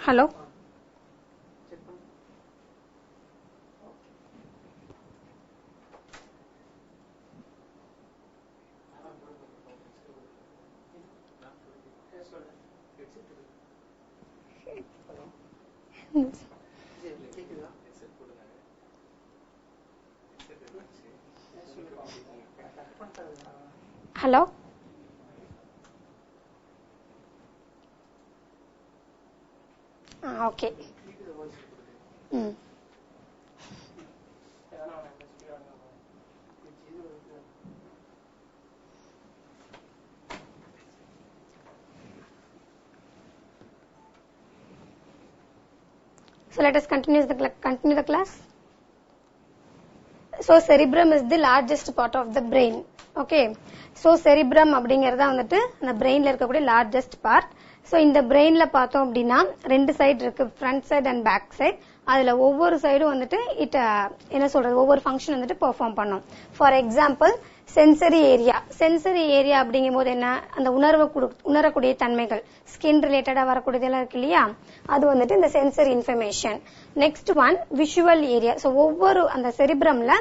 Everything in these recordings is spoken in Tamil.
Hello. Hello. Okay. So let us continue the class. So cerebrum is the largest part of the brain. Okay. So cerebrum அப்படிங்கறதா வந்துட்டு அந்த brainல இருக்கக்கூடிய largest part. So இந்த brainல பார்த்தோம் அப்படின்னா ரெண்டு சைடு இருக்கு, front side and back side. அதுல ஒவ்வொரு சைடும் வந்துட்டு என்ன சொல்றது, ஒவ்வொரு ஃபங்க்ஷன் வந்துட்டு பெர்ஃபார்ம் பண்ணும். ஃபார் எக்ஸாம்பிள் சென்சரி ஏரியா அப்படிங்கும்போது என்ன, அந்த உணரக்கூடிய தன்மைகள், ஸ்கின் ரிலேட்டடா வரக்கூடியதெல்லாம் இருக்கு இல்லையா, அது வந்துட்டு இந்த sensory information. Next one visual area. So ஒவ்வொரு அந்த செரிப்ரம்ல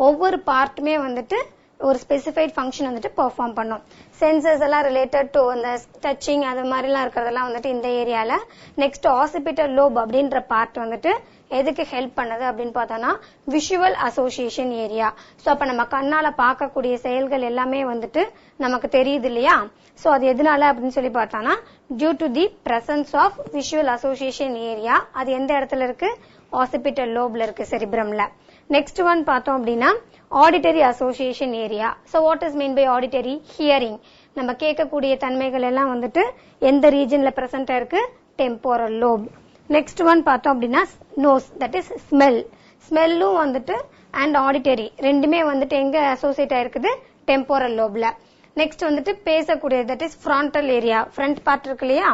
ஒவ்வொரு பார்ட்டுமே வந்துட்டு ஒரு ஸ்பெசிஃபைட் ஃபங்க்ஷன் வந்துட்டு பெர்ஃபார்ம் பண்ணும். சென்சஸ் எல்லாம் ரிலேட்டட் டு அந்த டச்சிங் அது மாதிரி எல்லாம் இருக்கிறதெல்லாம் வந்துட்டு இந்த ஏரியால. நெக்ஸ்ட் ஆசிபிட்டல் லோப் அப்படின்ற பார்ட் வந்துட்டு எதுக்கு ஹெல்ப் பண்ணுது அப்படின்னு பார்த்தோம்னா விஷுவல் அசோசியேஷன் ஏரியா. சோ அப்ப நம்ம கண்ணால பார்க்கக்கூடிய செயல்கள் எல்லாமே வந்துட்டு நமக்கு தெரியுது இல்லையா. சோ அது எதனால அப்படின்னு சொல்லி பார்த்தோம்னா due to the presence of visual association area. அது எந்த இடத்துல இருக்கு, ஆசிபிட்டல் லோப்ல இருக்கு செரிப்ரம்ல. நெக்ஸ்ட் ஒன் பார்த்தோம் அப்படின்னா auditory association area. So what is mean by auditory, hearing. நம்ம கேட்கக்கூடிய தன்மைகள் எல்லாம் வந்துட்டு எந்த ரீஜன்ல பிரசன்டா இருக்கு, டெம்போரல் லோப். நெக்ஸ்ட் ஒன் பார்த்தோம் அப்படின்னா நோஸ், தட் இஸ் ஸ்மெல். ஸ்மெல்லும் வந்துட்டு அண்ட் ஆடிட்டரி ரெண்டுமே வந்துட்டு எங்க அசோசியேட் ஆயிருக்குது, டெம்போரல் லோப்ல. நெக்ஸ்ட் வந்துட்டு பேசக்கூடிய, that is frontal area, front part இருக்கு இல்லையா,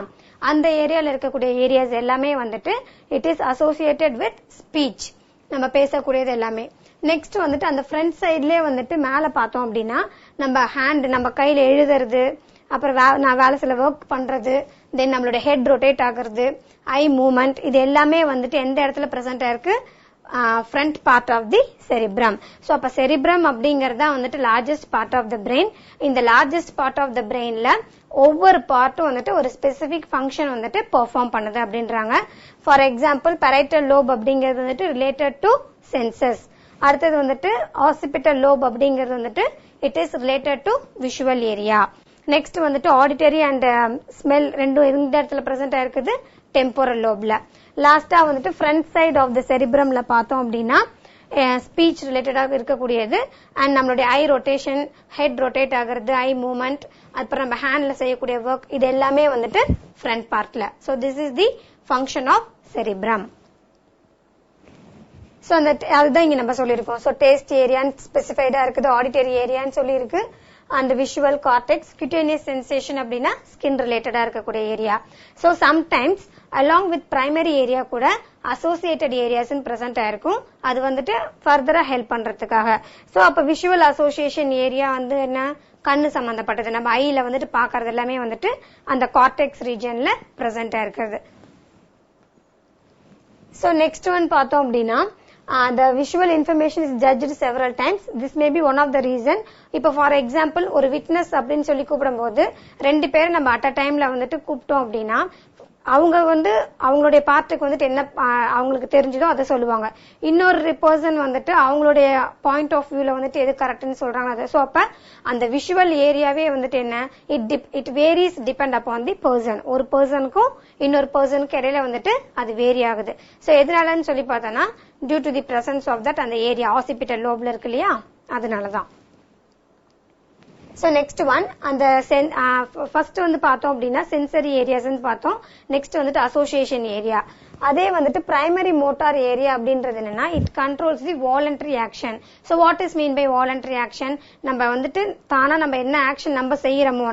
அந்த ஏரியால இருக்கக்கூடிய ஏரியாஸ் எல்லாமே வந்துட்டு it is associated with speech, நம்ம பேசக்கூடியது எல்லாமே. நெக்ஸ்ட் வந்துட்டு அந்த ஃப்ரண்ட் சைட்லயே வந்துட்டு மேல பார்த்தோம் அப்படின்னா நம்ம ஹேண்ட், நம்ம கையில எழுதுறது, அப்புறம் நான் வேலை சில ஒர்க் பண்றது, தென் நம்மளோட ஹெட் ரொட்டேட் ஆகுறது, ஐ மூவ்மெண்ட், இது எல்லாமே வந்துட்டு எந்த இடத்துல பிரசன்ட் ஆயிருக்கு, front part of the cerebrum. So அப்ப செரிப்ரம் அப்படிங்கறதா வந்துட்டு largest part of the brain. இந்த லார்ஜஸ்ட் பார்ட் ஆஃப் த பிரெயின்ல ஒவ்வொரு பார்ட்டும் வந்துட்டு ஒரு ஸ்பெசிபிக் ஃபங்க்ஷன் வந்துட்டு பெர்ஃபார்ம் பண்ணுது அப்படின்றாங்க. ஃபார் எக்ஸாம்பிள் பேரைட்டல் லோப் அப்படிங்கிறது வந்துட்டு ரிலேட்டட் டு சென்சஸ். அடுத்தது வந்துட்டு ஆசிபிட்டல் லோப் அப்படிங்கிறது வந்துட்டு it is related to visual area. Next வந்துட்டு ஆடிட்டரி அண்ட் ஸ்மெல் ரெண்டும் எந்த இடத்துல பிரசன்ட் ஆயிருக்குது, டெம்போரல் லோப்ல. லாஸ்டா வந்துட்டு ஃப்ரண்ட் சைடு ஆஃப் த செரிப்ரம்ல பார்த்தோம் அப்படின்னா ஸ்பீச் ரிலேட்டடாக இருக்கக்கூடியது அண்ட் நம்மளுடைய ஐ ரொட்டேஷன், ஹெட் ரொட்டேட் ஆகிறது, ஐ மூவ்மெண்ட், அப்புறம் நம்ம ஹேண்ட்ல செய்யக்கூடிய ஒர்க், இது எல்லாமே வந்துட்டு ஃப்ரண்ட் பார்ட்ல. So this is the function of cerebrum. So அதுதான் இங்க நம்ம சொல்லிருக்கோம். சோ டேஸ்ட் ஏரியான்னு ஸ்பெசிஃபைடா இருக்குது, ஆடிட்டரி ஏரியான்னு சொல்லி இருக்கு, and visual cortex, cutaneous sensation அப்படின்னா ஸ்கின் ரிலேட்டடா இருக்கக்கூடிய area. So sometimes along with primary area கூட அசோசியேட்டட் ஏரியாஸ் பிரசன்ட் ஆயிருக்கும், அது வந்துட்டு ஃபர்தரா ஹெல்ப் பண்றதுக்காக. சோ அப்ப விஷுவல் அசோசியேஷன் ஏரியா வந்து என்ன, கண்ணு சம்பந்தப்பட்டது, நம்ம ஐல வந்துட்டு பாக்குறது எல்லாமே வந்துட்டு அந்த கார்டெக்ஸ் ரீஜன்ல பிரசன்ட் ஆயிருக்கிறது. சோ நெக்ஸ்ட் ஒன் பார்த்தோம் அப்படின்னா the visual information is judged several times. This may be one of the reason. இப்ப ஃபார் எக்ஸாம்பிள் ஒரு விட்னஸ் அப்படின்னு சொல்லி கூப்பிடும் போது ரெண்டு பேரும் நம்ம அட் அ டைம்ல வந்துட்டு கூப்பிட்டோம் அப்படின்னா அவங்க வந்து அவங்களுடைய பார்ட்டுக்கு வந்துட்டு என்ன அவங்களுக்கு தெரிஞ்சதோ அதை சொல்லுவாங்க. இன்னொரு பர்சன் வந்துட்டு அவங்களுடைய பாயிண்ட் ஆஃப் வியூல வந்துட்டு எது கரெக்ட்னு சொல்றாங்க அதை. சோ அப்ப அந்த விஷுவல் ஏரியாவே வந்துட்டு என்ன, it varies depend upon the person. ஒரு பர்சனுக்கும் இன்னொரு பர்சனுக்கு இடையில வந்துட்டு அது வேரி ஆகுது. சோ எதனாலன்னு சொல்லி பார்த்தோம்னா due to the presence of that அந்த ஏரியா ஆசிபிட்டல் லோப்ல இருக்கு இல்லையா, அதனாலதான். சோ நெக்ஸ்ட் ஒன் அந்த ஃபர்ஸ்ட் வந்து பார்த்தோம் அப்படின்னா சென்சரி ஏரியாஸ் பார்த்தோம். நெக்ஸ்ட் வந்துட்டு அசோசியேஷன் ஏரியா. அதே வந்துட்டு பிரைமரி மோட்டார் ஏரியா அப்படின்றது என்னன்னா it controls the voluntary action. So what is mean by voluntary action, நம்ம வந்துட்டு தானா நம்ம என்ன ஆக்ஷன் நம்ம செய்யறோமோ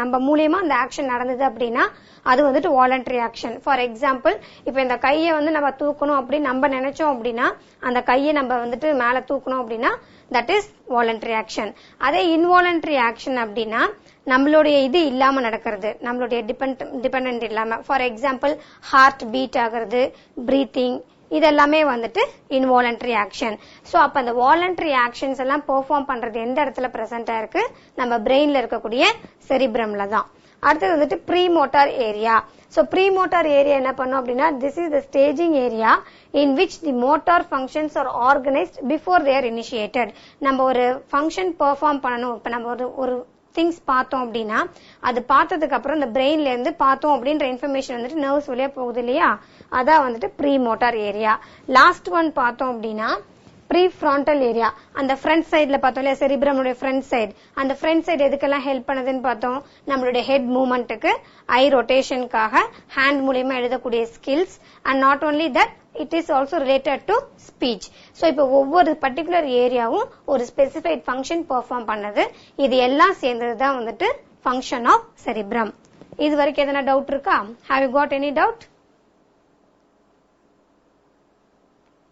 நம்ம மூலியமா அந்த ஆக்ஷன் நடந்தது அப்படின்னா அது வந்துட்டு வாலண்டரி ஆக்ஷன். ஃபார் எக்ஸாம்பிள் இப்ப இந்த கையை வந்து நம்ம தூக்கணும் அப்படின்னு நம்ம நினைச்சோம் அப்படின்னா அந்த கையை நம்ம வந்துட்டு மேல தூக்கணும் அப்படின்னா தட் இஸ் வாலண்டரி ஆக்ஷன். அதே இன்வாலண்டரி ஆக்ஷன் அப்படின்னா நம்மளுடைய இது இல்லாம நடக்கிறது, நம்மளுடைய டிபெண்டன்ட் இல்லாம. ஃபார் எக்ஸாம்பிள் ஹார்ட் பீட் ஆகிறது, பிரீத்திங், இதெல்லாமே வந்துட்டு இன்வாலண்டரி ஆக்ஷன். சோ அப்ப அந்த வாலண்டரி ஆக்ஷன்ஸ் எல்லாம் பெர்ஃபார்ம் பண்றது எந்த இடத்துல பிரசன்ட் ஆயிருக்கு? நம்ம பிரெயின்ல இருக்கக்கூடிய செரிப்ரம்ல தான். அடுத்தது வந்துட்டு pre motor area. So pre motor area என்ன பண்ணும் அப்படின்னா, this is the staging area in which the motor functions are organised before they are initiated. நம்ம ஒரு ஃபங்க்ஷன் பெர்ஃபார்ம் பண்ணணும், இப்ப நம்ம ஒரு திங்ஸ் பார்த்தோம் அப்படின்னா அது பார்த்ததுக்கு அப்புறம் இந்த பிரெயின்ல இருந்து பார்த்தோம் அப்படின்ற இன்ஃபர்மேஷன் வந்துட்டு நர்வ்ஸ் வழியா போகுது இல்லையா, அதான் வந்துட்டு pre motor area. Last one பார்த்தோம் அப்படின்னா ப்ரீ ஃப்ரான்டல் ஏரியா. அந்த ஃப்ரண்ட் சைட்ல பார்த்தோம் இல்லையா, செரிப்ரமுடைய ஃப்ரண்ட் சைடு. அந்த ஃப்ரண்ட் சைடு எதுக்கெல்லாம் ஹெல்ப் பண்ணுதுன்னு பார்த்தோம்? நம்மளுடைய ஹெட் மூவ்மெண்ட்டுக்கு, ஐ ரொட்டேஷனுக்காக, ஹேண்ட் மூலியமா எழுதக்கூடிய skills, and not only that it is also related to speech. So இப்போ ஒவ்வொரு பர்டிகுலர் ஏரியாவும் ஒரு ஸ்பெசிஃபைட் ஃபங்க்ஷன் பெர்ஃபார்ம் பண்ணது. இது எல்லாம் சேர்ந்ததுதான் வந்துட்டு ஃபங்க்ஷன் ஆஃப் செரிப்ரம். இது வரைக்கும் எதனா டவுட் இருக்கா? Have you got any doubt?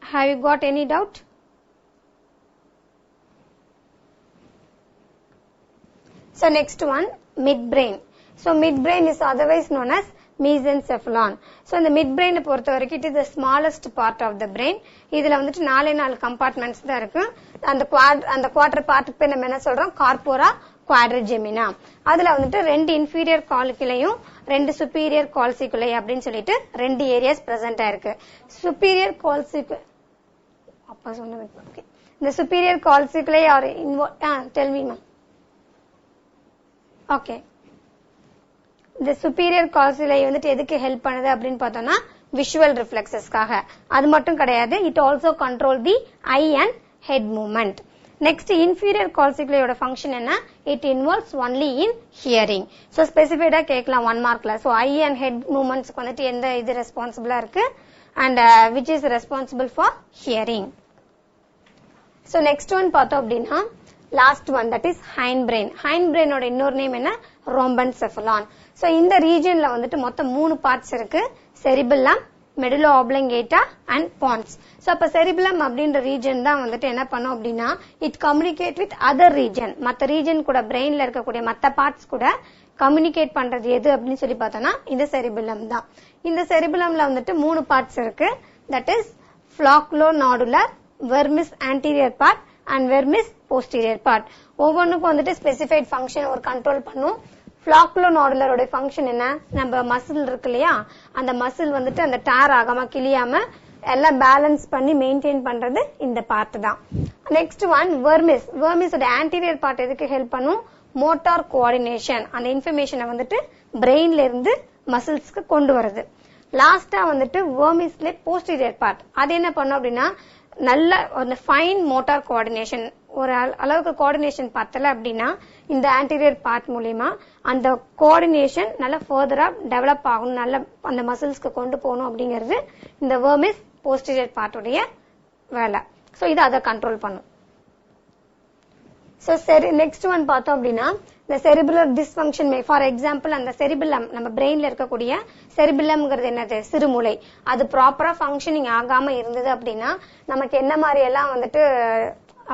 Have you got any doubt? So next one, midbrain. So midbrain is otherwise known as mesencephalon. So இந்த midbrain பொறுத்த வரைக்கும் it is the smallest part of the brain. இதுல வந்துட்டு 4 கம்பார்ட்மெண்ட்ஸ் தான் இருக்கு. அந்த குவார்டர் பார்ட்டுக்கு நம்ம என்ன சொல்றோம்? கார்போரா குவாட்ரிஜெமினா. அதுல வந்துட்டு 2 இன்ஃபீரியர் கால்குலையும் 2 சுப்பீரியர் கால்சிகுலை அப்படின்னு சொல்லிட்டு 2 ஏரியாஸ் பிரசன்ட் ஆயிருக்கு. சுப்பீரியர் கால்சிகு அப்பா சொன்னது. ஓகே, இந்த சுப்பீரியர் கால்சிகுலை ஆர் டெல் மீ மா. ஓகே, இந்த சுப்பீரியர் கால்சிகுலை வந்துட்டு எதுக்கு ஹெல்ப் பண்ணுது அப்படின்னு பார்த்தோம்னா விஷுவல் ரிஃப்ளெக்சஸ்க்காக. அது மட்டும் கிடையாது, it also control the eye and head movement. Next inferior கால்சிகுலையோட ஃபங்க்ஷன் என்ன? It involves only in hearing. So ஸ்பெசிஃபைடா கேட்கலாம் 1 மார்க்ல. ஸோ ஐ அண்ட் ஹெட் மூவ்மெண்ட்ஸ்க்கு வந்துட்டு எந்த இது ரெஸ்பான்சிபிளா இருக்கு and which is responsible for hearing. So next one பார்த்தோம் அப்படின்னா last one, that is hind brain. Hind பிரெயினோட இன்னொரு நேம் என்ன? ரோம்பன்செஃபலான். சோ இந்த ரீஜன்ல வந்துட்டு மொத்தம் 3 பார்ட்ஸ் இருக்கு: செரிபெல்லம், மெடுலோ ஆப்லங்கேட்டா அண்ட் பான்ஸ். சோ அப்ப செரிபெல்லம் அப்படின்ற ரீஜன் தான் வந்துட்டு என்ன பண்ணும் அப்படின்னா, it communicate with other region. மத்த ரீஜன் கூட, பிரெயின்ல இருக்கக்கூடிய மத்த பார்ட்ஸ் கூட கம்யூனிகேட் பண்றது எது அப்படின்னு சொல்லி பார்த்தோம்னா இந்த செரிபெல்லம் தான். இந்த செரிபெல்லம்ல வந்துட்டு 3 பார்ட்ஸ் இருக்கு. That is flocculonodular, vermis anterior part and vermis posterior part. ஒவ்வொன்றுக்கும் வந்துட்டு ஸ்பெசிஃபைட் ஃபங்க்ஷன் ஒரு கண்ட்ரோல் பண்ணும். ஃபிளாக்குலோநாடுலரோட ஃபங்க்ஷன் என்ன? நம்ம மசில் இருக்கு இல்லையா, அந்த மசில் வந்துட்டு அந்த டேர் ஆகாம கிளியாம எல்லாம் பேலன்ஸ் பண்ணி மெயின்டைன் பண்றது இந்த பார்ட் தான். Next one vermis. வெர்மிஸோட ஆன்டீரியர் பார்ட் எதுக்கு ஹெல்ப் பண்ணும்? மோட்டார் கோஆர்டினேஷன், அந்த இன்ஃபர்மேஷனை வந்துட்டு பிரெயின்ல இருந்து மசில்ஸ்க்கு கொண்டு வருது. லாஸ்டா வந்துட்டு வெர்மிஸ்ல போஸ்டீரியர் பார்ட், அது என்ன பண்ணும் அப்படின்னா நல்ல ஒரு ஃபைன் மோட்டார் கோஆர்டினேஷன், ஒரு அளவுக்கு கோஆர்டினேஷன் பார்த்தல அப்படின்னா இந்த ஆன்டீரியர் பார்ட் மூலியமா அந்த கோஆர்டினேஷன் நல்ல ஃபர்தரா டெவலப் ஆகணும், நல்ல அந்த மசில்ஸ்க்கு கொண்டு போகணும் அப்படிங்கிறது இந்த வெர்மிஸ் போஸ்டீரியர் பார்ட்டுடைய வேலை. சோ இது அதை கண்ட்ரோல் பண்ணும். சோ சரி, நெக்ஸ்ட் ஒன் பார்த்தோம் அப்படின்னா இந்த செரிபுலர் டிஸ்ஃபங்க்ஷன். ஃபார் எக்ஸாம்பிள் அந்த செரிபெல்லம், நம்ம பிரெயின்ல இருக்கக்கூடிய செரிபெல்லம்ங்கிறது என்னது? சிறுமூளை. அது ப்ராப்பரா ஃபங்க்ஷனிங் ஆகாம இருந்தது அப்படின்னா நமக்கு என்ன மாதிரி எல்லாம் வந்துட்டு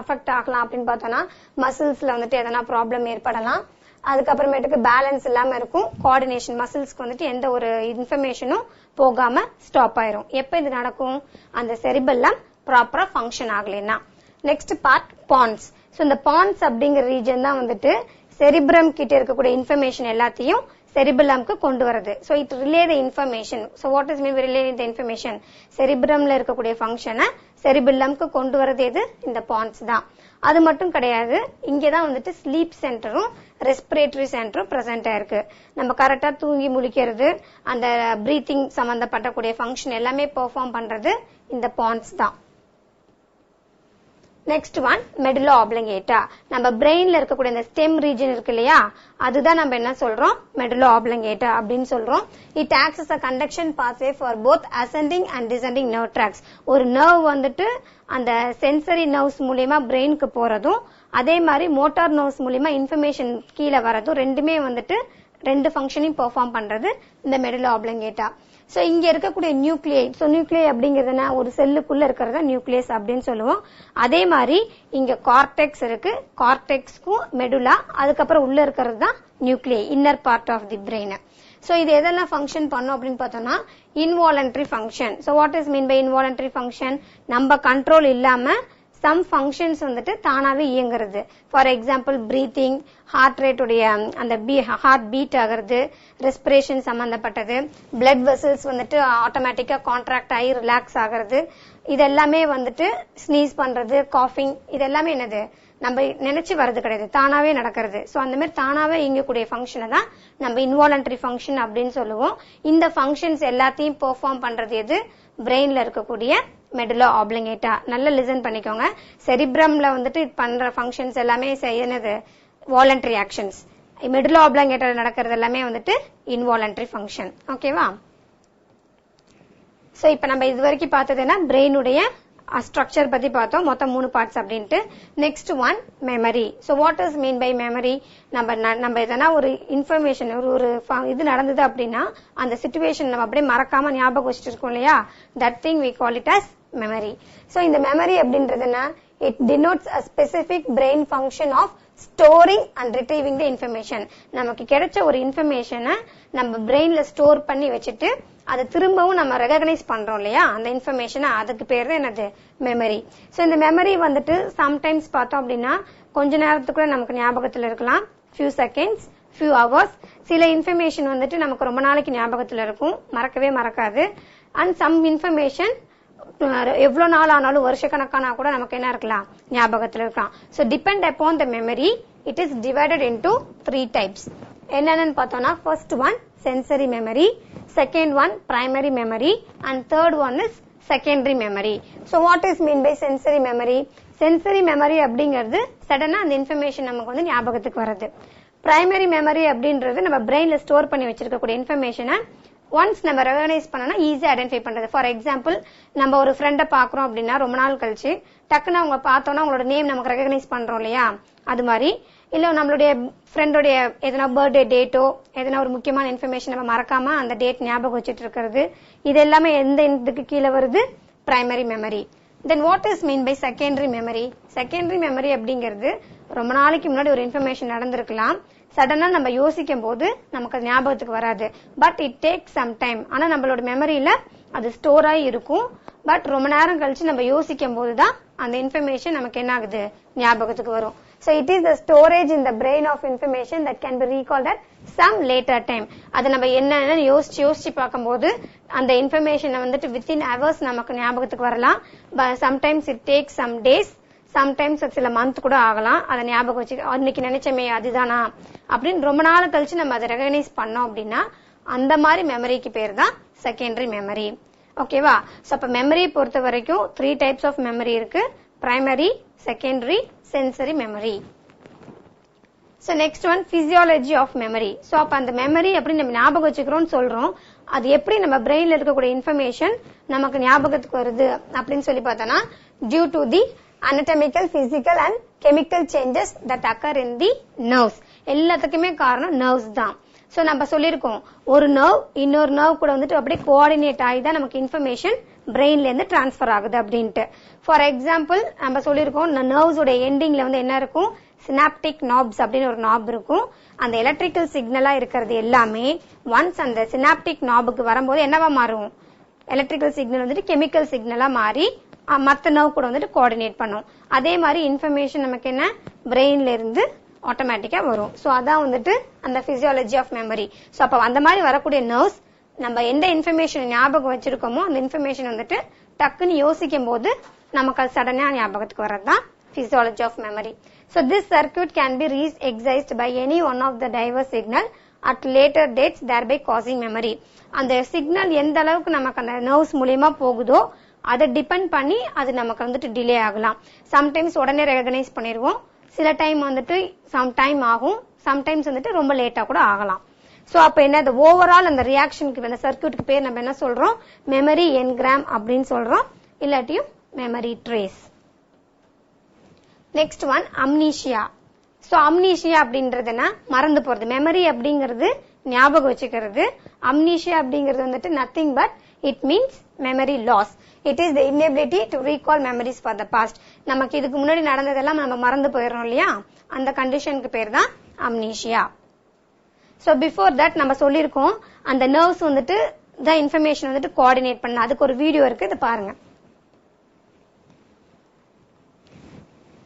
அஃபெக்ட் ஆகலாம் அப்படின்னு பார்த்தோம்னா, மசில்ஸ்ல வந்துட்டு எதனா ப்ராப்ளம் ஏற்படலாம். அதுக்கப்புறமேட்டுக்கு பேலன்ஸ் இல்லாம இருக்கும், கோஆர்டினேஷன் மசில்ஸ்க்கு வந்துட்டு எந்த ஒரு இன்ஃபர்மேஷனும் போகாம ஸ்டாப் ஆயிரும். எப்ப இது நடக்கும்? அந்த செரிபெல்லம் ப்ராப்பரா ஃபங்க்ஷன் ஆகலைன்னா. Next part பான்ஸ். சோ இந்த பான்ஸ் அப்படிங்கிற ரீஜன் தான் வந்துட்டு செரிப்ரம் கிட்ட இருக்கக்கூடிய இன்ஃபர்மேஷன் எல்லாத்தையும் செரிபெல்லம்க்கு கொண்டு வருது. So it relay the information. So what is mean relay the information? செரிப்ரம்ல இருக்கக்கூடிய ஃபங்க்ஷனை செரிபெல்லம்க்கு கொண்டு வரது எது? இந்த பான்ஸ் தான். அது மட்டும் கிடையாது, இங்கதான் வந்துட்டு ஸ்லீப் சென்டரும் ரெஸ்பிரேட்டரி சென்டரும் பிரசன்ட் ஆயிருக்கு. நம்ம கரெக்டா தூங்கி முழிக்கிறது, அந்த பிரீத்திங் சம்பந்தப்பட்டக்கூடிய ஃபங்க்ஷன் எல்லாமே பெர்ஃபார்ம் பண்றது இந்த பான்ஸ் தான். Next one medulla oblongata. நம்ம பிரெயின்ல இருக்கக்கூடிய இந்த ஸ்டெம் ரீஜன் இருக்கு இல்லையா, அதுதான் நம்ம என்ன சொல்றோம்? மெடுலோ ஆப்லங்கேட்டா அப்படின்னு சொல்றோம். It acts as a conduction pathway for both ascending and descending nerve tracts. ஒரு நர்வ் வந்துட்டு அந்த சென்சரி நர்வ்ஸ் மூலியமா பிரெயினுக்கு போறதும், அதே மாதிரி மோட்டார் நர்வ்ஸ் மூலியமா இன்ஃபர்மேஷன் கீழே வரதும் ரெண்டுமே வந்துட்டு ரெண்டு ஃபங்க்ஷனையும் பெர்ஃபார்ம் பண்றது இந்த மெடுலா ஆப்லங்கேட்டா. சோ இங்க இருக்கக்கூடிய நியூக்ளியை, சோ நியூக்ளியை அப்படிங்கறதுனா ஒரு செல்லுக்குள்ள இருக்கிறதா நியூக்ளியஸ் அப்படின்னு சொல்லுவோம். அதே மாதிரி இங்க கார்டெக்ஸ் இருக்கு, கார்டெக்ஸ்க்கும் மெடுலா, அதுக்கப்புறம் உள்ள இருக்கிறது தான் நியூக்ளியை, inner part of the brain. So இது எதெல்லாம் ஃபங்க்ஷன் பண்ணும் அப்படின்னு பார்த்தோம்னா involuntary function. So what is mean by involuntary function? நம்ம கண்ட்ரோல் இல்லாம சம் ஃபங்க்ஷன்ஸ் வந்துட்டு தானாவே இயங்குறது. For example breathing, heart rate உடைய அந்த ஹார்ட் பீட் ஆகிறது, ரெஸ்பிரேஷன் சம்பந்தப்பட்டது, பிளட் வெசல்ஸ் வந்துட்டு ஆட்டோமேட்டிக்கா கான்ட்ராக்ட் ஆகி ரிலாக்ஸ் ஆகிறது, இதெல்லாமே வந்துட்டு ஸ்னீஸ் பண்றது, காஃபிங், இதெல்லாமே என்னது நம்ம நினைச்சு வர்றது கிடையாது, தானாவே நடக்கிறது. சோ அந்த மாதிரி தானாவே இயங்கக்கூடிய ஃபங்க்ஷனை தான் நம்ம இன்வாலண்டரி ஃபங்க்ஷன் அப்படின்னு சொல்லுவோம். இந்த ஃபங்க்ஷன்ஸ் எல்லாத்தையும் பெர்ஃபார்ம் பண்றது எது? பிரெயின்ல இருக்கக்கூடிய மெடுலா ஆப்லங்கேட்டா. நல்லா லிசன் பண்ணிக்கோங்க. செரிப்ரம்ல வந்துட்டு பண்ற ஃபங்க்ஷன்ஸ் எல்லாமே என்னது? Voluntary actions. மெடுலா ஆப்லங்கேட்டா நடக்கிறது எல்லாமே வந்துட்டு இன்வாலண்டரி ஃபங்க்ஷன். ஓகேவா? சோ இப்ப நம்ம இது வரைக்கும் பார்த்ததுன்னா பிரெயினுடைய ஸ்ட்ரக்சர் பத்தி பார்த்தோம், மொத்தம் 3 பார்ட்ஸ் அப்படின்ட்டு. Next one memory. So what is mean by memory? நம்ம எதனா ஒரு இன்ஃபர்மேஷன், ஒரு இது நடந்தது அப்படின்னா அந்த சிச்சுவேஷன் நம்ம அப்படியே மறக்காம ஞாபகம் வச்சுட்டு இருக்கோம் இல்லையா, that thing we call it as memory. So இந்த memory அப்படின்றதுனா it denotes a specific brain function of storing and retrieving the information. நமக்கு கிடைச்ச ஒரு இன்ஃபர்மேஷனை நம்ம பிரெயின்ல ஸ்டோர் பண்ணி வச்சுட்டு அதை திரும்பவும் நம்ம ரெகக்னைஸ் பண்றோம் இல்லையா, அந்த இன்ஃபர்மேஷனை, அதுக்கு பேர் தான் என்னது? மெமரி. சோ இந்த மெமரி வந்துட்டு சம்டைம்ஸ் பார்த்தோம் அப்படின்னா கொஞ்ச நேரத்துக்குள்ள நமக்கு ஞாபகத்துல இருக்கலாம், few seconds, few hours. சில இன்ஃபர்மேஷன் வந்துட்டு நமக்கு ரொம்ப நாளைக்கு ஞாபகத்துல இருக்கும், மறக்கவே மறக்காது. அண்ட் சம் இன்ஃபர்மேஷன் எவ்வளவு நாள் ஆனாலும் வருஷக்கணக்கான கூட நமக்கு என்ன இருக்கலாம், ஞாபகத்துல இருக்கலாம். So depend upon the memory, it is divided into 3 types. என்னன்னு பார்த்தோம்னா first one sensory memory, second one primary memory, and third one is secondary memory. So what is mean by sensory memory? Sensory memory அப்படிங்கிறது சடனா அந்த இன்ஃபர்மேஷன் நமக்கு வந்து ஞாபகத்துக்கு வருது. பிரைமரி மெமரி அப்படின்றது நம்ம பிரெயின்ல ஸ்டோர் பண்ணி வச்சிருக்கக்கூடிய இன்ஃபர்மேஷனை ஒன்ஸ் நம்ம ரெகனைஸ் பண்ணனா ஈஸியா ஐடென்டிஃபை பண்றது. ஃபார் எக்ஸாம்பிள் நம்ம ஒரு ஃப்ரெண்ட பாக்குறோம் அப்படின்னா ரொம்ப நாள் கழிச்சு டக்குன்னு அவங்க பார்த்தோம்னா அவங்களோட நேம் நமக்கு ரெகனைஸ் பண்றோம் இல்லையா, அது மாதிரி. இல்ல நம்மளுடைய ஃப்ரெண்டோடைய எதனா பர்த்டே டேட்டோ எதனா ஒரு முக்கியமான இன்ஃபர்மேஷன் நம்ம மறக்காம அந்த டேட் ஞாபகம் வச்சுட்டு இருக்கிறது, இது எல்லாமே எந்த இதுக்கு கீழே வருது? Primary memory. Then what is mean by secondary memory? Secondary memory அப்படிங்கிறது ரொம்ப நாளைக்கு முன்னாடி ஒரு இன்ஃபர்மேஷன் நடந்திருக்கலாம், சடனா நம்ம யோசிக்கும் போது நமக்கு அது ஞாபகத்துக்கு வராது, but it take some time. ஆனா நம்மளோட மெமரியில அது ஸ்டோர் ஆகி இருக்கும், பட் ரொம்ப நேரம் கழிச்சு நம்ம யோசிக்கும் போதுதான் அந்த இன்ஃபர்மேஷன் நமக்கு என்ன ஆகுது, ஞாபகத்துக்கு வரும். So it is the storage in the brain of information that can be recalled at some later time. அது நம்ம என்னன்னு யோசிச்சு பார்க்கும்போது அந்த இன்ஃபர்மேஷன் வந்துட்டு within hours நமக்கு ஞாபகத்துக்கு வரலாம். Sometimes it takes some days, sometimes சில மந்த் கூட ஆகலாம். அதை ஞாபகம் வச்சு அன்னைக்கு நினைச்சமே அதுதானா அப்படின்னு ரொம்ப நாள் கழிச்சு நம்ம அதை ரெகனைஸ் பண்ணோம் அப்படின்னா அந்த மாதிரி மெமரிக்கு பேர் தான் செகண்டரி மெமரி. ஓகேவா? சோ அப்ப மெமரியை பொறுத்த வரைக்கும் 3 டைப்ஸ் ஆஃப் மெமரி இருக்கு, primary, secondary, sensory memory. So next one physiology of memory. So அப்ப அந்த மெமரி அப்படின்னு நம்ம ஞாபகம் வச்சுக்கிறோம்னு சொல்றோம், அது எப்படி நம்ம பிரெயின்ல இருக்கக்கூடிய இன்ஃபர்மேஷன் நமக்கு ஞாபகத்துக்கு வருது அப்படின்னு சொல்லி பார்த்தோம்னா due to the anatomical, physical and chemical changes that occur in the nerves. எல்லாத்துக்குமே காரணம் nerves தான். சோ நம்ம சொல்லிருக்கோம் ஒரு நர்வ் இன்னொரு நர்வ் கூட வந்துட்டு அப்படியே கோஆர்டினேட் ஆகி தான் நமக்கு இன்ஃபர்மேஷன் பிரெயின்ல இருந்து டிரான்ஸ்பர் ஆகுது அப்படின்ட்டு. ஃபார் எக்ஸாம்பிள் நம்ம சொல்லிருக்கோம் நர்வ்ஸ் உடைய எண்டிங்ல வந்து என்ன இருக்கும், சினாப்டிக் நாப்ஸ் அப்படின்னு ஒரு நாப் இருக்கும். அந்த எலக்ட்ரிக்கல் சிக்னலா இருக்கிறது எல்லாமே ஒன்ஸ் அந்த சினாப்டிக் நாபுக்கு வரும்போது என்னவா மாறும், எலக்ட்ரிக்கல் சிக்னல் வந்துட்டு கெமிக்கல் சிக்னலா மாறி மத்த நர்வ் கூட வந்துட்டு கோஆர்டினேட் பண்ணும். அதே மாதிரி இன்ஃபர்மேஷன் நமக்கு என்ன பிரெயின்ல இருந்து ஆட்டோமேட்டிக்கா வரும். சோ அதான் வந்துட்டு அந்த பிசியாலஜி ஆஃப் மெமரி. சோ அப்ப அந்த மாதிரி வரக்கூடிய நர்வ்ஸ் நம்ம எந்த இன்ஃபர்மேஷன் ஞாபகம் வச்சிருக்கோமோ அந்த இன்ஃபர்மேஷன் வந்துட்டு டக்குன்னு யோசிக்கும் போது நமக்கு அது சடனா ஞாபகத்துக்கு வர்றதுதான் physiology of memory. So this circuit can be re-excised by any one of the diverse signal at later dates, thereby causing memory. அந்த சிக்னல் எந்த அளவுக்கு நமக்கு அந்த நர்வ்ஸ் மூலமா போகுதோ அதை டிபெண்ட் பண்ணி அது நமக்கு வந்துட்டு டிலே ஆகலாம். சம்டைம்ஸ் உடனே ரெகனைஸ் பண்ணிடுவோம், சில டைம் வந்துட்டு சம் டைம் ஆகும், சம்டைம்ஸ் வந்துட்டு ரொம்ப லேட்டா கூட ஆகலாம். சோ அப்ப என்ன, ஓவரால் அந்த ரியாக்ஷனுக்கு அந்த சர்க்யூட்டுக்கு பேர் நம்ம என்ன சொல்றோம், மெமரி என்கிராம் அப்படின்னு சொல்றோம், இல்லாட்டியும் memory trace. Next one amnesia. So amnesia அப்படின்றதுன்னா மறந்து போறது. மெமரி அப்படிங்கிறது ஞாபகம் வச்சுக்கிறது. அம்னீஷியா அப்படிங்கிறது வந்துட்டு nothing but it means memory loss. It is the inability to recall memories for the past. நமக்கு இதுக்கு முன்னாடி நடந்ததெல்லாம் நம்ம மறந்து போயிடுறோம் இல்லையா, அந்த கண்டிஷனுக்கு பேர் தான் அம்னீஷியா. சோ பிஃபோர் தட் நம்ம சொல்லியிருக்கோம் அந்த நர்வ்ஸ் வந்துட்டு த இன்ஃபர்மேஷன் வந்துட்டு கோஆர்டினேட் பண்ண. அதுக்கு ஒரு வீடியோ இருக்கு, இது பாருங்க.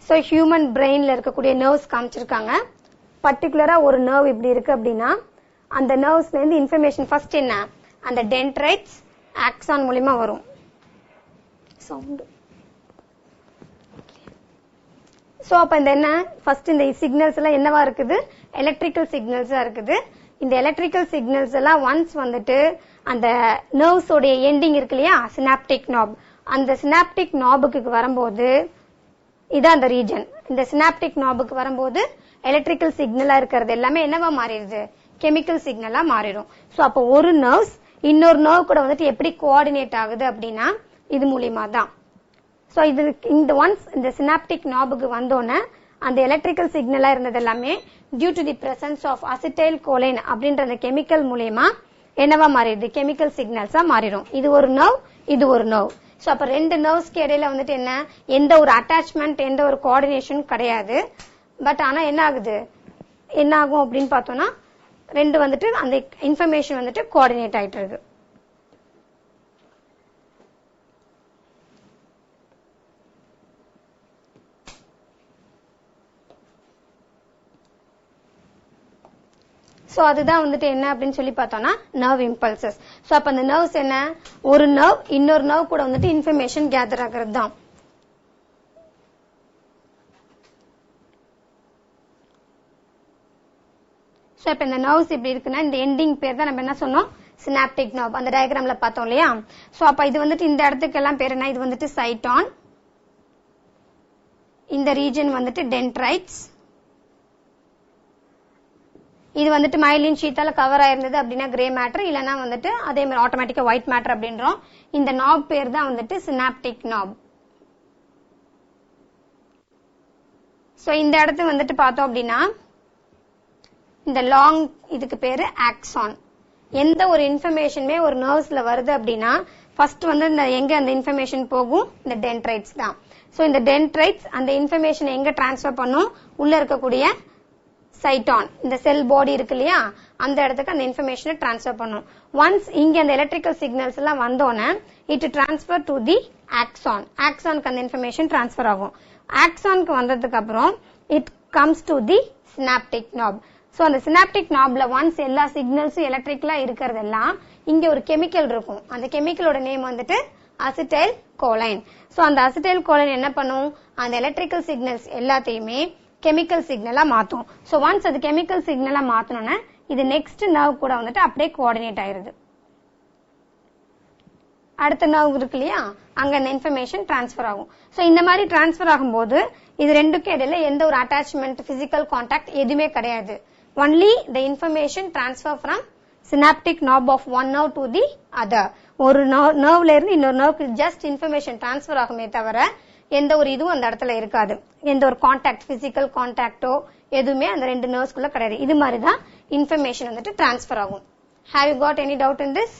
சோ ஹியூமன் பிரெயின்ல இருக்கக்கூடிய நர்வ்ஸ் காமிச்சிருக்காங்க. பர்டிகுலரா ஒரு நர்வ் இப்படி இருக்கு அப்படின்னா அந்த நர்வ்ஸ்ல இருந்து இன்ஃபர்மேஷன் ஃபர்ஸ்ட் என்ன, அந்த டென்ட்ரைட்ஸ் ஆக்சான் மூலமா வரும். சோ அப்ப இந்த என்ன ஃபர்ஸ்ட் இந்த சிக்னல்ஸ் எல்லாம் என்னவா இருக்குது, எலக்ட்ரிக்கல் சிக்னல்ஸா இருக்குது. இந்த எலக்ட்ரிக்கல் சிக்னல்ஸ் எல்லாம் ஒன்ஸ் வந்துட்டு அந்த நர்வ்ஸ் உடைய எண்டிங் இருக்கு இல்லையா, சினாப்டிக் நாப், அந்த சினாப்டிக் நாபுக்கு வரும்போது இதான் அந்த ரீஜன். இந்த சினாப்டிக் நாபுக்கு வரும்போது எலக்ட்ரிக்கல் சிக்னலா இருக்கிறது எல்லாமே என்னவா மாறிடுது, கெமிக்கல் சிக்னலா மாறிடும். சோ அப்போ ஒரு நர்வ்ஸ் இன்னொரு நர்வ் கூட வந்துட்டு எப்படி கோஆர்டினேட் ஆகுது அப்படின்னா இது மூலியமா தான். சோ இது இந்த ஒன்ஸ் இந்த சினாப்டிக் நாபுக்கு வந்தோன்னே அந்த எலக்ட்ரிக்கல் சிக்னலா இருந்தது எல்லாமே due to the presence of acetylcholine அப்படின்ற அந்த கெமிக்கல் மூலியமா என்னவா மாறிடுது, கெமிக்கல் சிக்னல்ஸா மாறிடும். இது ஒரு நர்வ், இது ஒரு நர்வ். சோ அப்ப ரெண்டு நர்வ்ஸ்க்கு இடையில வந்துட்டு என்ன, எந்த ஒரு அட்டாச்மெண்ட் எந்த ஒரு கோஆர்டினேஷன் கிடையாது. பட் ஆனா என்ன ஆகுது, என்ன ஆகும் அப்படின்னு பார்த்தோம்னா ரெண்டு வந்துட்டு அந்த இன்ஃபர்மேஷன் வந்துட்டு கோஆர்டினேட் ஆயிட்டு இருக்கு. சோ அதுதான் வந்துட்டு என்ன அப்படின்னு சொல்லி பார்த்தோம்னா நர்வ் இம்பல்சஸ். சோ அப்ப அந்த நர்வ்ஸ் என்ன, ஒரு நர்வ் இன்னொரு நர்வ் கூட வந்துட்டு இன்ஃபர்மேஷன் கேதர் ஆகிறது தான். சோ இப்ப இந்த நர்வ்ஸ் இப்படி இருக்குன்னா இந்த எண்டிங் பேர் தான் நம்ம என்ன சொன்னோம், சினாப்டிக் நர்வ். அந்த டயக்ராம்ல பார்த்தோம் இல்லையா. சோ அப்ப இது வந்துட்டு இந்த இடத்துக்கு எல்லாம் பேர் என்ன, இது வந்துட்டு சைட்டான், இந்த ரீஜன் வந்துட்டு டென்ட்ரைட்ஸ், இது வந்துட்டு மைலின் ஷீட்டால கவர் ஆயிருந்தது அப்படின்னா கிரே மேட்டர், இல்லனா வந்துட்டு அதே மாதிரி ஆட்டோமேட்டிக்கா ஒயிட் மேட்டர் அப்படின்றோம். இந்த நாப் பேர் தான் வந்துட்டு சினாப்டிக் நாப். சோ இந்த இடத்து வந்துட்டு பார்த்தோம் அப்படின்னா இந்த லாங் இதுக்கு பேரு ஆக்சான். எந்த ஒரு இன்ஃபர்மேஷனுமே ஒரு நர்வ்ஸ்ல வருது அப்படின்னா ஃபர்ஸ்ட் வந்து இந்த எங்க அந்த இன்ஃபர்மேஷன் போகும், இந்த டென்ட்ரைட்ஸ் தான். சோ இந்த டென்ட்ரைட்ஸ் அந்த இன்ஃபர்மேஷன் எங்க டிரான்ஸ்ஃபர் பண்ணும், உள்ள இருக்கக்கூடிய சைட்டான், இந்த செல் பாடி இருக்கு இல்லையா, அந்த இடத்துக்கு அந்த இன்ஃபர்மேஷனை டிரான்ஸ்ஃபர் பண்ணும். ஒன்ஸ் இங்க அந்த எலக்ட்ரிக்கல் சிக்னல்ஸ் எல்லாம் வந்தோன்னே it transfer to the axon. ஆக்சானுக்கு அந்த இன்ஃபர்மேஷன் டிரான்ஸ்ஃபர் ஆகும். ஆக்சானுக்கு வந்ததுக்கு அப்புறம் it comes to the synaptic knob. So அந்த சினாப்டிக் நாப்ல ஒன்ஸ் எல்லா சிக்னல்ஸும் எலக்ட்ரிக்கலா இருக்கிறதெல்லாம் இங்க ஒரு கெமிக்கல் இருக்கும். அந்த கெமிக்கலோட நேம் வந்துட்டு அசிட்டைல் கோலைன். சோ அந்த அசிட்டைல் கோலைன் என்ன பண்ணும், அந்த எலக்ட்ரிக்கல் சிக்னல்ஸ் எல்லாத்தையுமே கெமிக்கல் சிக்னலா மாத்தும். சோ ஒன்ஸ் அது கெமிக்கல் சிக்னலா மாத்தணும்னா இது நெக்ஸ்ட் நர்வ் கூட வந்துட்டு அப்படியே கோஆர்டினேட் ஆயிருது. அடுத்த நர்வ் இருக்கு இல்லையா, அங்க அந்த இன்ஃபர்மேஷன் டிரான்ஸ்ஃபர் ஆகும். சோ இந்த மாதிரி டிரான்ஸ்ஃபர் ஆகும்போது இது ரெண்டுக்கு இடையில எந்த ஒரு அட்டாச்மெண்ட், பிசிக்கல் கான்டாக்ட் எதுவுமே கிடையாது. Only the information transfer from synaptic knob of one nerve to the other. ஒரு நர்வ்ல இருந்து இன்னொரு நர்வுக்கு ஜஸ்ட் இன்ஃபர்மேஷன் டிரான்ஸ்ஃபர் ஆகுமே தவிர எந்த ஒரு இதுவும் அந்த இடத்துல இருக்காது. எந்த ஒரு கான்டாக்ட், பிசிக்கல் கான்டாக்டோ எதுவுமே அந்த ரெண்டு நர்வ்ஸ்குள்ள கிடையாது. இது மாதிரி தான் இன்ஃபர்மேஷன் வந்துட்டு டிரான்ஸ்ஃபர் ஆகும். Have you got any doubt in this?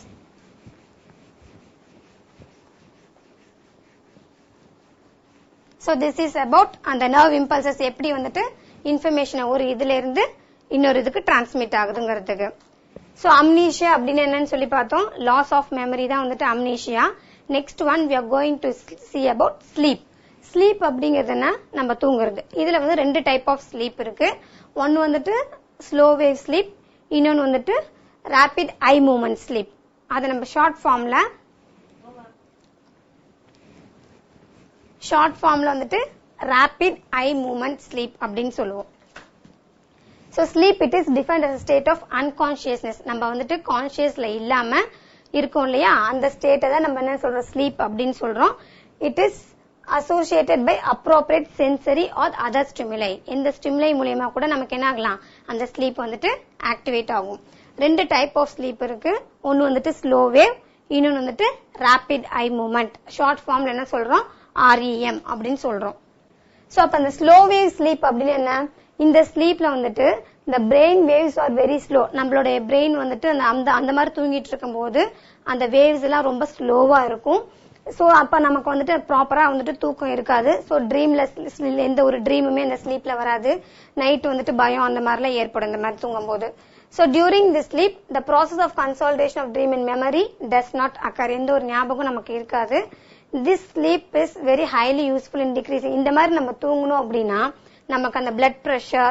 So this is about அந்த nerve impulses எப்படி வந்துட்டு இன்ஃபர்மேஷன் ஒரு இதுல இருந்து இன்னொரு இதுக்கு டிரான்ஸ்மிட் ஆகுதுங்கிறதுக்கு. சோ அம்னீஷியா அப்படின்னு என்னன்னு சொல்லி பார்த்தோம். லாஸ் ஆஃப் மெமரி தான் வந்துட்டு amnesia. Next one we are going to see about sleep. Sleep அப்படிங்கிறதுனா நம்ம தூங்குறது. இதுல வந்து ரெண்டு டைப் ஆஃப் ஸ்லீப் இருக்கு. ஒன்னு வந்துட்டு ஸ்லோ வேவ் ஸ்லீப், இன்னொன்னு வந்துட்டு ரேபிட் ஐ மூவ்மெண்ட் ஸ்லீப். அதை நம்ம ஷார்ட் ஃபார்ம்ல வந்துட்டு ரேபிட் ஐ மூவ்மெண்ட் ஸ்லீப் அப்படின்னு சொல்லுவோம். So sleep it is defined as a state of unconsciousness. நம்ம வந்துட்டு கான்சியஸ்ல இல்லாம இருக்கோம் இல்லையா, அந்த ஸ்டேட்டை தான் நம்ம என்ன சொல்றோம், ஸ்லீப் அப்படின்னு சொல்றோம். It is associated by appropriate sensory or other stimuli. இந்த ஸ்டிமுலை மூலமா கூட நமக்கு என்ன ஆகலாம், அந்த ஸ்லீப் வந்துட்டு ஆக்டிவேட் ஆகும். ரெண்டு டைப் ஆஃப் ஸ்லீப் இருக்கு. ஒன்னு வந்துட்டு ஸ்லோ வேவ், இன்னொன்னு வந்துட்டு ரேபிட் ஐ மூவ்மெண்ட். ஷார்ட் ஃபார்ம்ல என்ன சொல்றோம், REM அப்படின்னு சொல்றோம். சோ அப்ப அந்த ஸ்லோ வேவ் ஸ்லீப் அப்படின்னு என்ன, இந்த ஸ்லீப்ல வந்துட்டு இந்த brain waves are very slow. நம்மளுடைய பிரெயின் வந்துட்டு அந்த மாதிரி தூங்கிட்டு இருக்கும் போது அந்த வேவ்ஸ் எல்லாம் ரொம்ப ஸ்லோவா இருக்கும். சோ அப்ப நமக்கு வந்துட்டு ப்ராப்பரா வந்துட்டு தூக்கம் இருக்காது. சோ ட்ரீம்லெஸ் எந்த ஒரு ட்ரீமுமே இந்த ஸ்லீப்ல வராது. நைட் வந்துட்டு பயம் அந்த மாதிரி எல்லாம் ஏற்படும் இந்த மாதிரி தூங்கும் போது. So during this sleep, the process of consolidation of dream in memory does not occur. எந்த ஒரு ஞாபகம் நமக்கு இருக்காது. This sleep is very highly useful in decreasing. இந்த மாதிரி நம்ம தூங்கணும் அப்படின்னா நமக்கு அந்த blood pressure,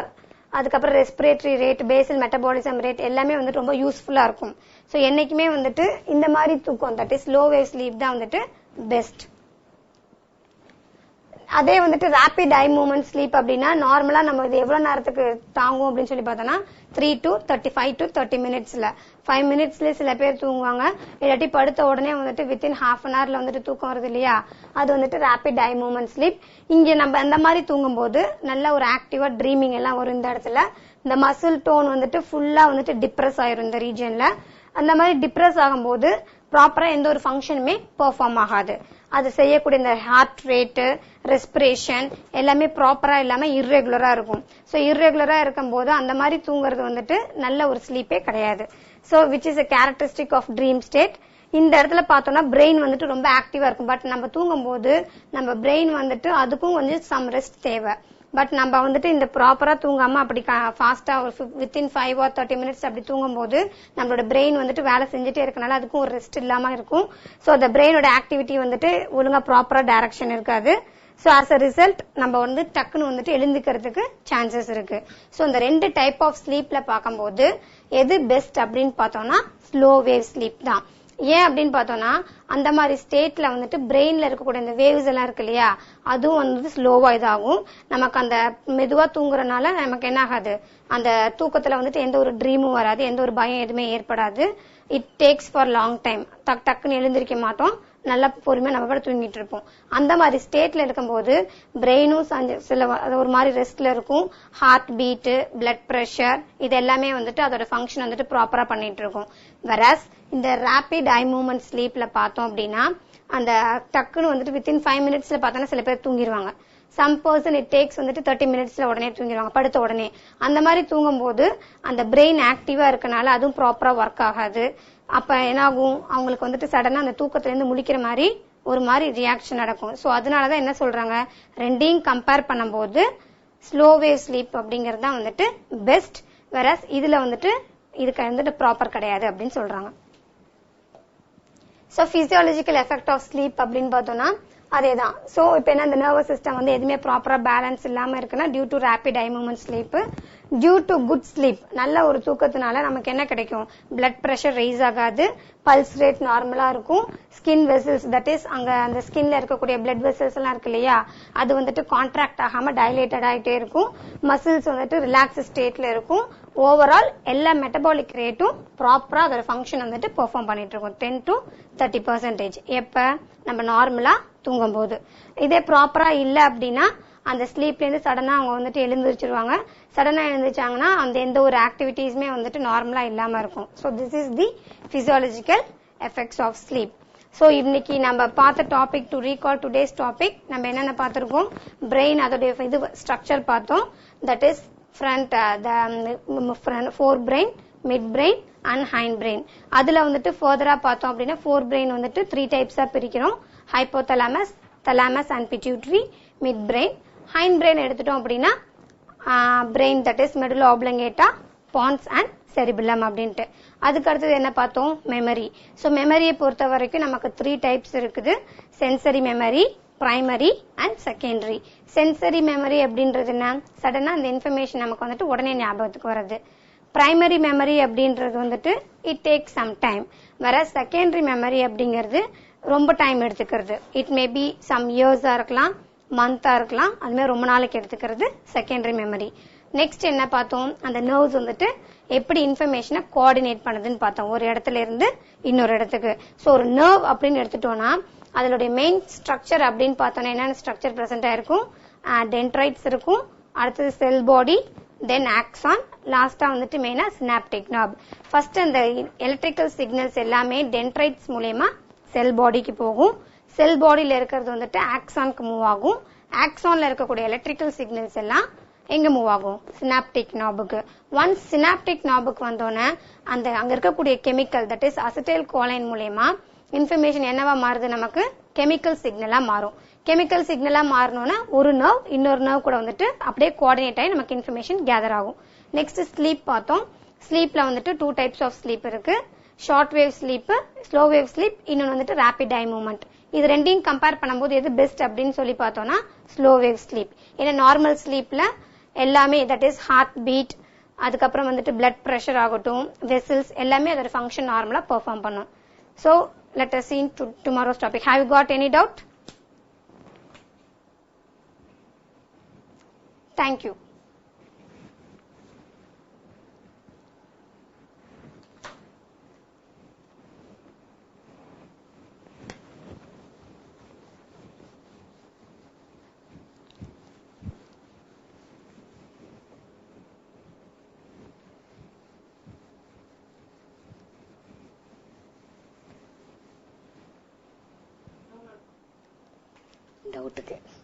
அதுக்கப்புறம் respiratory rate, basal metabolism rate எல்லாமே வந்துட்டு ரொம்ப யூஸ்ஃபுல்லா இருக்கும். சோ என்னைக்குமே வந்துட்டு இந்த மாதிரி தூக்கம், that is slow wave sleep தான் வந்துட்டு பெஸ்ட். அதே வந்துட்டு ரேபிட் ஐ மூவ்மெண்ட் ஸ்லீப் அப்படின்னா நார்மலா நம்ம இது எவ்வளவு நேரத்துக்கு தாங்கும் அப்படின்னு சொல்லி பார்த்தோம்னா 3 to 35 to 30 மினிட்ஸ்ல 5 மினிட்ஸ்ல சில பேர் தூங்குவாங்க. இல்லாட்டி படுத்த உடனே வந்துட்டு வித்தின் ஹாஃப் அன் ஹவர்ல வந்துட்டு தூக்கம் வருது இல்லையா, அது வந்துட்டு ரேபிட் ஐ மூவ்மெண்ட் ஸ்லீப். இங்க நம்ம அந்த மாதிரி தூங்கும் போது நல்ல ஒரு ஆக்டிவா ட்ரீமிங் எல்லாம் வரும். இந்த இடத்துல இந்த மசில் டோன் வந்துட்டு ஃபுல்லா வந்துட்டு டிப்ரெஸ் ஆயிரும் இந்த ரீஜன்ல. அந்த மாதிரி டிப்ரெஸ் ஆகும்போது ப்ராப்பரா எந்த ஒரு ஃபங்க்ஷனுமே பெர்ஃபார்ம் ஆகாது. அது செய்யக்கூடிய இந்த ஹார்ட் ரேட், ரெஸ்பிரேஷன் எல்லாமே ப்ராப்பரா இல்லாம இர்ரெகுலரா இருக்கும். சோ இர்ரெகுலரா இருக்கும் போது அந்த மாதிரி தூங்குறது வந்துட்டு நல்ல ஒரு ஸ்லீப்பே கிடையாது. So which is a characteristic of dream state. இந்த இடத்துல பார்த்தோம்னா பிரெயின் வந்துட்டு ரொம்ப ஆக்டிவா இருக்கும். பட் நம்ம தூங்கும் போது நம்ம பிரெயின் வந்துட்டு அதுக்கும் கொஞ்சம் சம் ரெஸ்ட் தேவை. பட் நம்ம வந்துட்டு இந்த ப்ராப்பரா தூங்காம அப்படி ஃபாஸ்டா ஒரு வித்தின் 5 or 30 மினிட்ஸ் அப்படி தூங்கும் போது நம்மளோட பிரெயின் வந்துட்டு வேலை செஞ்சுட்டே இருக்கனால அதுக்கும் ஒரு ரெஸ்ட் இல்லாம இருக்கும். சோ அந்த பிரெயினோட ஆக்டிவிட்டி வந்துட்டு ஒழுங்கா ப்ராப்பரா டைரக்ஷன் இருக்காது. சோ ஆஸ் அ ரிசல்ட் நம்ம வந்து டக்குன்னு வந்துட்டு எழுந்துக்கிறதுக்கு சான்சஸ் இருக்கு. சோ இந்த ரெண்டு டைப் ஆஃப் ஸ்லீப்ல பார்க்கும்போது எது பெஸ்ட் அப்படின்னு பார்த்தோம்னா ஸ்லோ வேவ் ஸ்லீப் தான். ஏன் அப்படின்னு பார்த்தோம்னா அந்த மாதிரி ஸ்டேட்ல வந்துட்டு பிரெயின்ல இருக்கக்கூடிய இந்த வேவ்ஸ் எல்லாம் இருக்கு இல்லையா, அதுவும் வந்து ஸ்லோவா இதாகும். நமக்கு அந்த மெதுவா தூங்குறதுனால நமக்கு என்ன ஆகாது, அந்த தூக்கத்துல வந்துட்டு எந்த ஒரு ட்ரீமும் வராது, எந்த ஒரு பயம் எதுவுமே ஏற்படாது. It takes for long time. டக்குன்னு எழுந்திருக்க மாட்டோம், நல்லா பொறுமையா நம்ம கூட தூங்கிட்டு இருப்போம். அந்த மாதிரி ஸ்டேட்ல இருக்கும்போது பிரெயினும் சில ஒரு மாதிரி ரெஸ்ட்ல இருக்கும். ஹார்ட் பீட், பிளட் பிரஷர் இது எல்லாமே வந்துட்டு அதோட ஃபங்க்ஷன் வந்துட்டு ப்ராப்பரா பண்ணிட்டு இருக்கும். வெராஸ் இந்த ரேபிட் ஐ மூவ்மெண்ட் ஸ்லீப்ல பார்த்தோம் அப்படின்னா அந்த டக்குன்னு வந்துட்டு வித்தின் 5 மினிட்ஸ்ல பார்த்தோன்னா சில பேர் தூங்கிடுவாங்க. சம் பர்சன் இட் டேக்ஸ் வந்துட்டு 30 மினிட்ஸ்ல உடனே தூங்கிடுவாங்க படுத்த உடனே. அந்த மாதிரி தூங்கும் போது அந்த பிரெயின் ஆக்டிவா இருக்கனால அதுவும் ப்ராப்பரா ஒர்க் ஆகாது. அப்ப என்னாகும், அவங்களுக்கு வந்துட்டு சடனா அந்த தூக்கத்துல இருந்து முழிக்கிற மாதிரி ஒரு மாதிரி ரியாக்ஷன் நடக்கும். சோ அதனாலதான் என்ன சொல்றாங்க, ரெண்டையும் கம்பேர் பண்ணும்போது ஸ்லோ வேவ் ஸ்லீப் அப்படிங்கறது தான் வந்துட்டு பெஸ்ட். வெராஸ் இதுல வந்துட்டு இதுக்கு வந்துட்டு ப்ராப்பர் கிடையாது அப்படின்னு சொல்றாங்க. So physiological effect of sleep அப்படின்னு பார்த்தோம்னா அதேதான். சோ இப்ப என்ன, இந்த நர்வஸ் சிஸ்டம் வந்து எதுவுமே ப்ராப்பரா பேலன்ஸ் இல்லாம இருக்குன்னா due to rapid eye movement sleep. Due to good sleep நல்ல ஒரு தூக்கத்தினால நமக்கு என்ன கிடைக்கும், பிளட் பிரஷர் ரைஸ் ஆகாது, பல்ஸ் ரேட் நார்மலா இருக்கும், ஸ்கின் வெசல்ஸ் தட் இஸ் அங்க அந்த ஸ்கின்ல இருக்கக்கூடிய பிளட் வெசல்ஸ் எல்லாம் இருக்கு இல்லையா, அது வந்துட்டு கான்ட்ராக்ட் ஆகாம டைலேட்டட் ஆகிட்டே இருக்கும், மசில்ஸ் வந்துட்டு ரிலாக்ஸ் ஸ்டேட்ல இருக்கும். ஓவரால் எல்லா மெட்டபாலிக் ரேட்டும் ப்ராப்பரா அதோட ஃபங்க்ஷன் வந்துட்டு பெர்ஃபார்ம் பண்ணிட்டு இருக்கும் 10 to 30%. எப்ப நம்ம நார்மலா தூங்கும் போது. இதே ப்ராப்பரா இல்ல அப்படின்னா அந்த ஸ்லீப்ல இருந்து சடனா அவங்க வந்துட்டு எழுந்திருச்சிருவாங்க. சடனா எழுந்திருச்சாங்கன்னா அந்த எந்த ஒரு ஆக்டிவிட்டிஸுமே வந்துட்டு நார்மலா இல்லாம இருக்கும். So this is the physiological effects of sleep. So இன்னைக்கு நம்ம பார்த்த topic, to recall today's topic, நம்ம என்னென்ன பார்த்திருக்கோம், பிரெயின் அதோட இது ஸ்ட்ரக்சர் பார்த்தோம். That is front forebrain, midbrain and hindbrain. அதுல வந்துட்டு ஃபர்தரா பார்த்தோம் அப்படின்னா ஃபோர் பிரெயின் வந்துட்டு 3 டைப்ஸா பிரிக்கிறோம். Hypothalamus, thalamus and pituitary, mid brain. Hind brain எடுத்துட்டோம் அப்படின்னா brain that is medulla oblongata, pons and cerebellum அப்படின்ட்டு. அதுக்கு அடுத்தது என்ன பார்த்தோம், மெமரி. சோ மெமரியை பொறுத்த வரைக்கும் நமக்கு 3 டைப்ஸ் இருக்குது. Sensory memory, primary and secondary. Sensory memory அப்படின்றது என்ன, சடனா அந்த இன்ஃபர்மேஷன் நமக்கு வந்துட்டு உடனே ஞாபகத்துக்கு வருது. பிரைமரி மெமரி அப்படின்றது வந்துட்டு இட் டேக் சம் டைம். வேற செகண்டரி மெமரி அப்படிங்கிறது ரொம்ப டைம் எடுத்துக்கிறது. இட் மே பி சம் இயர்ஸா இருக்கலாம், மந்தா இருக்கலாம், அது மாதிரி ரொம்ப நாளைக்கு எடுத்துக்கிறது செகண்டரி மெமரி. நெக்ஸ்ட் என்ன பார்த்தோம், அந்த நர்வ்ஸ் வந்துட்டு எப்படி இன்ஃபர்மேஷனை கோஆர்டினேட் பண்ணுதுன்னு பார்த்தோம் ஒரு இடத்துல இருந்து இன்னொரு இடத்துக்கு. சோ ஒரு நர்வ் அப்படின்னு எடுத்துட்டோம்னா அதனுடைய மெயின் ஸ்ட்ரக்சர் அப்படின்னு பார்த்தோம்னா என்னென்ன ஸ்ட்ரக்சர் பிரசன்ட் ஆயிருக்கும், டென்ட்ரைட்ஸ் இருக்கும், அடுத்தது செல் பாடி, தென் ஆக்சான், லாஸ்டா வந்துட்டு மெயினா சினாப்டிக் நர்வ். ஃபர்ஸ்ட் அந்த எலக்ட்ரிக்கல் சிக்னல்ஸ் எல்லாமே டென்ட்ரைட்ஸ் மூலமா செல் பாடிக்கு போகும். செல் பாடியில இருக்கிறது வந்துட்டு ஆக்சானுக்கு மூவ் ஆகும். ஆக்சான்ல இருக்கக்கூடிய எலக்ட்ரிக்கல் சிக்னல்ஸ் எல்லாம் எங்க மூவ் ஆகும் சினாப்டிக் நாபுக்கு. ஒன்ஸ் சினாப்டிக் நாபுக்கு வந்தோன்னே அங்க இருக்கக்கூடிய chemical that is acetyl choline மூலமா இன்ஃபர்மேஷன் என்னவா மாறுது, நமக்கு கெமிக்கல் சிக்னலா மாறும். கெமிக்கல் சிக்னலா மாறணும்னா ஒரு நர்வ் இன்னொரு நர்வ் கூட வந்துட்டு அப்படியே கோஆர்டினேட் ஆகி நமக்கு இன்ஃபர்மேஷன் கேதர் ஆகும். நெக்ஸ்ட் ஸ்லீப் பார்த்தோம். ஸ்லீப்ல வந்துட்டு 2 டைப்ஸ் ஆஃப் ஸ்லீப் இருக்கு. Short wave sleep, slow wave sleep, இன்னொன்னு வந்துட்டு ரேபிட் ஐ மூவ்மெண்ட். இது ரெண்டையும் கம்பேர் பண்ணும்போது எது பெஸ்ட் அப்படின்னு சொல்லி பார்த்தோம்னா ஸ்லோ வேவ் ஸ்லீப். ஏன்னா நார்மல் ஸ்லீப்ல எல்லாமே தட் இஸ் ஹார்ட் பீட், அதுக்கப்புறம் வந்துட்டு பிளட் பிரஷர் ஆகட்டும், வெசல்ஸ் எல்லாமே அதோட ஃபங்க்ஷன் நார்மலா பெர்ஃபார்ம் பண்ணும். So let us see tomorrow's topic. Have you got any doubt? Thank you. Doubt.